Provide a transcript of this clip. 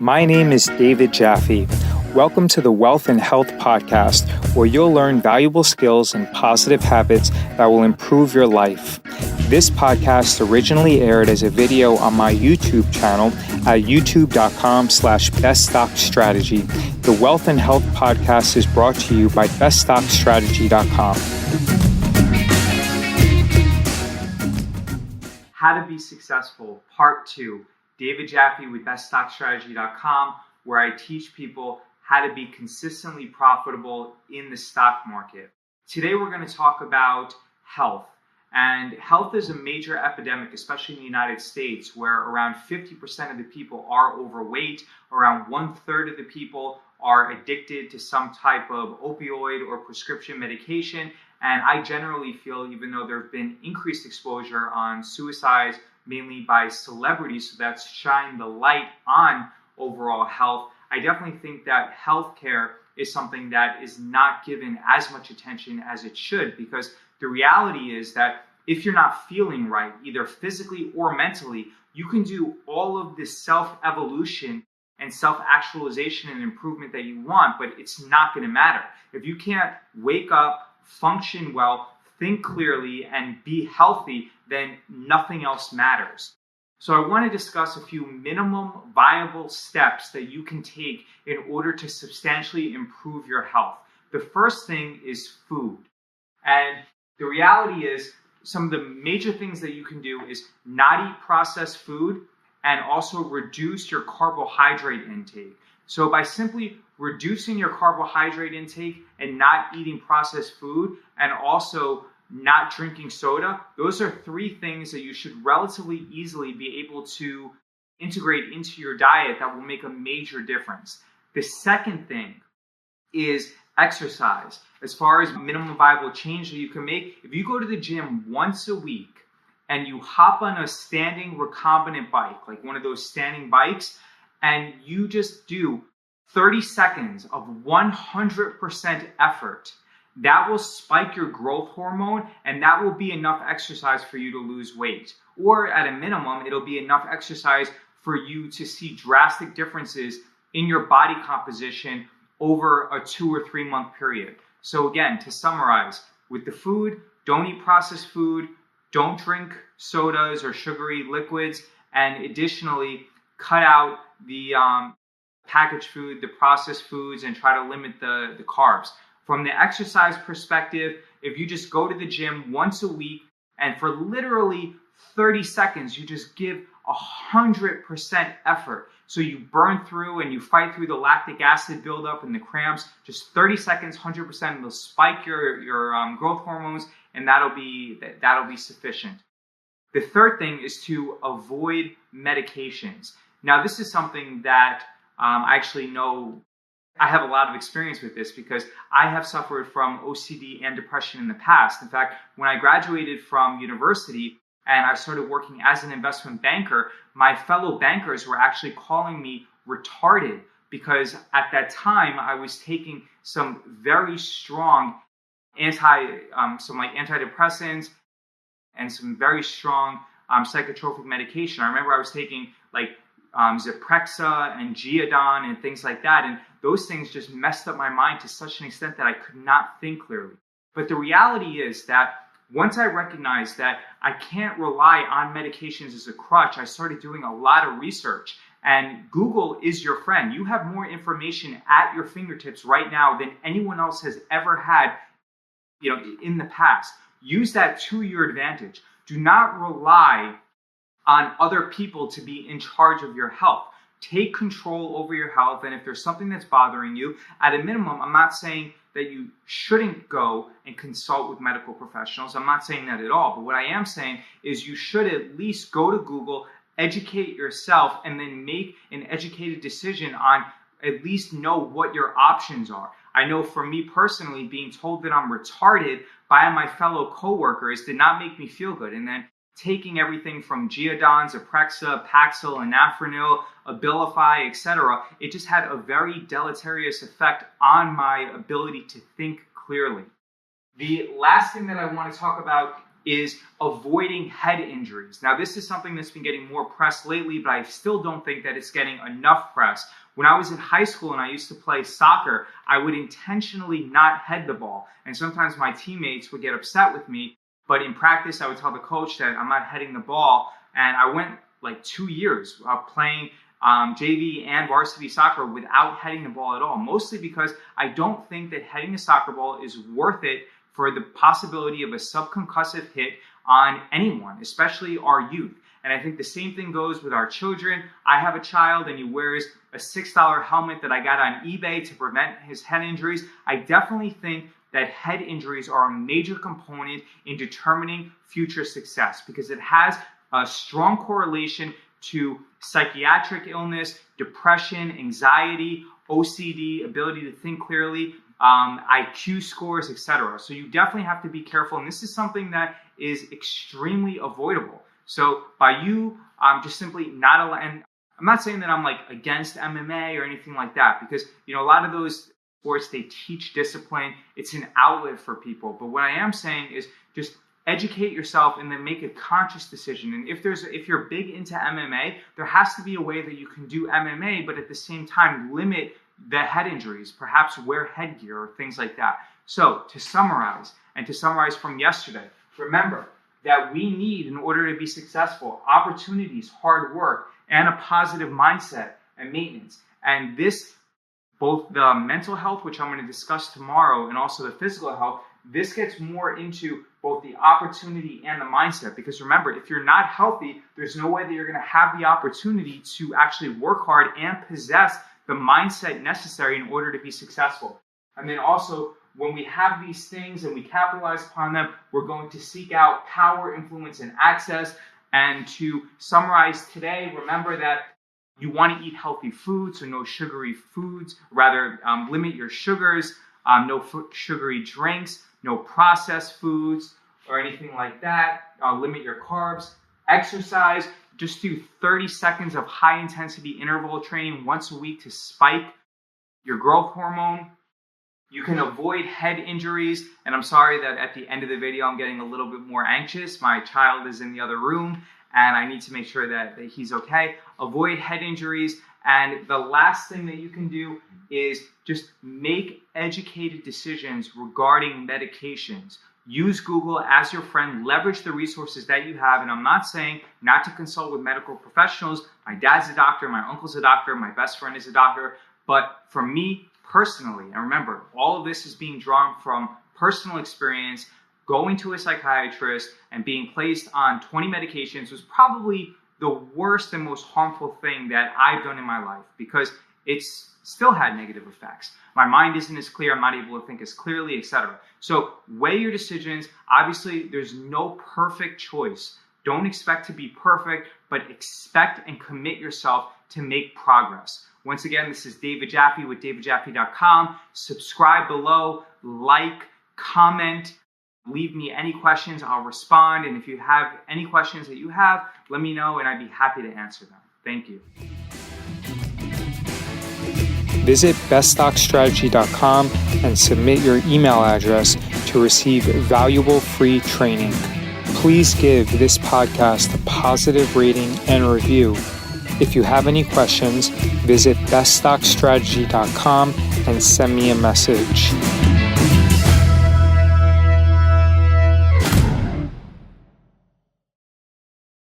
My name is David Jaffe. Welcome to the Wealth and Health Podcast, where you'll learn valuable skills and positive habits that will improve your life. This podcast originally aired as a video on my YouTube channel at youtube.com/beststockstrategy. The Wealth and Health Podcast is brought to you by beststockstrategy.com. How to be successful, part 2. David Jaffe with beststockstrategy.com, where I teach people how to be consistently profitable in the stock market. Today we're going to talk about health. And health is a major epidemic, especially in the United States, where around 50% of the people are overweight, around 1/3 of the people are addicted to some type of opioid or prescription medication. And I generally feel, even though there have been increased exposure on suicides, mainly by celebrities, so that's shine the light on overall health, I definitely think that healthcare is something that is not given as much attention as it should, because the reality is that if you're not feeling right, either physically or mentally, you can do all of this self-evolution and self-actualization and improvement that you want, but it's not going to matter. If you can't wake up, function well, think clearly, and be healthy, then nothing else matters. So I want to discuss a few minimum viable steps that you can take in order to substantially improve your health. The first thing is food. And the reality is, some of the major things that you can do is not eat processed food and also reduce your carbohydrate intake. So by simply reducing your carbohydrate intake and not eating processed food and also not drinking soda, those are 3 things that you should relatively easily be able to integrate into your diet that will make a major difference. The second thing is exercise. As far as minimum viable change that you can make, if you go to the gym once a week and you hop on a standing recombinant bike, like one of those standing bikes, and you just do 30 seconds of 100% effort, that will spike your growth hormone, and that will be enough exercise for you to lose weight. Or at a minimum, it'll be enough exercise for you to see drastic differences in your body composition over a 2 or 3 month period. So again, to summarize, with the food, don't eat processed food, don't drink sodas or sugary liquids, and additionally, cut out the packaged food, the processed foods, and try to limit the carbs. From the exercise perspective, if you just go to the gym once a week and for literally 30 seconds, you just give 100% effort. So you burn through and you fight through the lactic acid buildup and the cramps, just 30 seconds, 100%, it'll spike your growth hormones, and that'll be sufficient. The third thing is to avoid medications. Now, this is something that I actually know I have a lot of experience with this because I have suffered from OCD and depression in the past. In fact, when I graduated from university and I started working as an investment banker, my fellow bankers were actually calling me retarded because at that time I was taking some very strong antidepressants and some very strong psychotropic medication. I remember I was taking Zyprexa and Geodon and things like that, and those things just messed up my mind to such an extent that I could not think clearly. But the reality is that once I recognized that I can't rely on medications as a crutch, I started doing a lot of research. And Google is your friend. You have more information at your fingertips right now than anyone else has ever had, in the past. Use that to your advantage. Do not rely on other people to be in charge of your health. Take control over your health, and if there's something that's bothering you, at a minimum, I'm not saying that you shouldn't go and consult with medical professionals. I'm not saying that at all, but what I am saying is you should at least go to Google, educate yourself, and then make an educated decision on at least know what your options are. I know for me personally, being told that I'm retarded by my fellow coworkers did not make me feel good, and then taking everything from Geodon, Zyprexa, Paxil, Anafranil, Abilify, etc., it just had a very deleterious effect on my ability to think clearly. The last thing that I want to talk about is avoiding head injuries. Now, this is something that's been getting more press lately, but I still don't think that it's getting enough press. When I was in high school and I used to play soccer, I would intentionally not head the ball. And sometimes my teammates would get upset with me, but in practice, I would tell the coach that I'm not heading the ball. And I went like 2 years playing JV and varsity soccer without heading the ball at all, mostly because I don't think that heading a soccer ball is worth it for the possibility of a subconcussive hit on anyone, especially our youth. And I think the same thing goes with our children. I have a child and he wears a $6 helmet that I got on eBay to prevent his head injuries. I definitely think that head injuries are a major component in determining future success because it has a strong correlation to psychiatric illness, depression, anxiety, OCD, ability to think clearly, IQ scores, etc. So you definitely have to be careful. And this is something that is extremely avoidable. So by you just simply not allowing, and I'm not saying that I'm like against MMA or anything like that, because a lot of those sports, they teach discipline. It's an outlet for people. But what I am saying is just educate yourself and then make a conscious decision. And if you're big into MMA, there has to be a way that you can do MMA, but at the same time limit the head injuries, perhaps wear headgear or things like that. So to summarize from yesterday, remember that we need, in order to be successful, opportunities, hard work, and a positive mindset and maintenance. And this, both the mental health, which I'm going to discuss tomorrow, and also the physical health, this gets more into both the opportunity and the mindset. Because remember, if you're not healthy, there's no way that you're going to have the opportunity to actually work hard and possess the mindset necessary in order to be successful. And then also, when we have these things and we capitalize upon them, we're going to seek out power, influence, and access. And to summarize today, remember that you want to eat healthy foods, so no sugary foods, rather limit your sugars, no sugary drinks, no processed foods or anything like that, limit your carbs, exercise, just do 30 seconds of high intensity interval training once a week to spike your growth hormone. You can avoid head injuries, and I'm sorry that at the end of the video I'm getting a little bit more anxious. My child is in the other room and I need to make sure that he's okay. Avoid head injuries, and the last thing that you can do is just make educated decisions regarding medications. Use Google as your friend, leverage the resources that you have, and I'm not saying not to consult with medical professionals. My dad's a doctor, my uncle's a doctor, my best friend is a doctor, but for me personally, and remember, all of this is being drawn from personal experience. Going to a psychiatrist and being placed on 20 medications was probably the worst and most harmful thing that I've done in my life, because it's still had negative effects. My mind isn't as clear, I'm not able to think as clearly, etc. So weigh your decisions. Obviously, there's no perfect choice. Don't expect to be perfect, but expect and commit yourself to make progress. Once again, this is David Jaffe with davidjaffe.com. Subscribe below, like, comment, leave me any questions, I'll respond. And if you have any questions that you have, let me know and I'd be happy to answer them. Thank you. Visit beststockstrategy.com and submit your email address to receive valuable free training. Please give this podcast a positive rating and review. If you have any questions, visit beststockstrategy.com and send me a message.